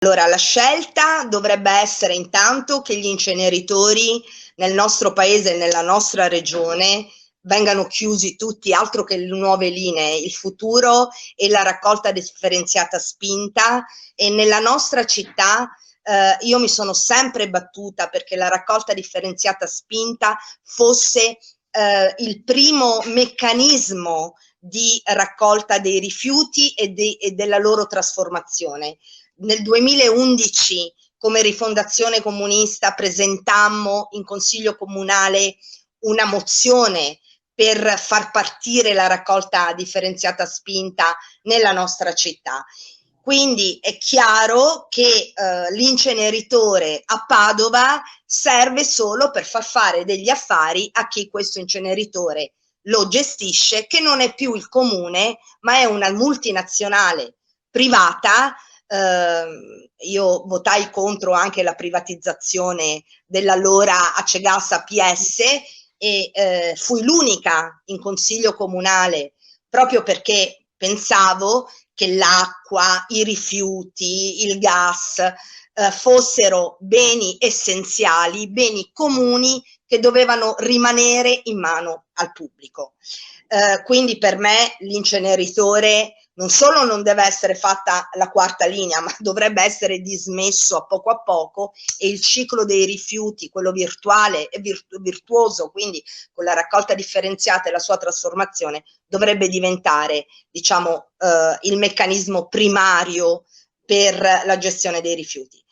Allora, la scelta dovrebbe essere intanto che gli inceneritori nel nostro paese e nella nostra regione vengano chiusi tutti, altro che le nuove linee. Il futuro è la raccolta differenziata spinta, e nella nostra città io mi sono sempre battuta perché la raccolta differenziata spinta fosse il primo meccanismo di raccolta dei rifiuti e della loro trasformazione. Nel 2011, come Rifondazione Comunista, presentammo in Consiglio Comunale una mozione per far partire la raccolta differenziata spinta nella nostra città. Quindi è chiaro che l'inceneritore a Padova serve solo per far fare degli affari a chi questo inceneritore lo gestisce, che non è più il comune, ma è una multinazionale privata. Io votai contro anche la privatizzazione dell'allora Acegas APS, e fui l'unica in consiglio comunale proprio perché pensavo che l'acqua, i rifiuti, il gas fossero beni essenziali, beni comuni che dovevano rimanere in mano al pubblico. Quindi per me l'inceneritore non solo non deve essere fatta la quarta linea, ma dovrebbe essere dismesso a poco, e il ciclo dei rifiuti, quello virtuale e virtuoso, quindi con la raccolta differenziata e la sua trasformazione, dovrebbe diventare, diciamo, il meccanismo primario per la gestione dei rifiuti.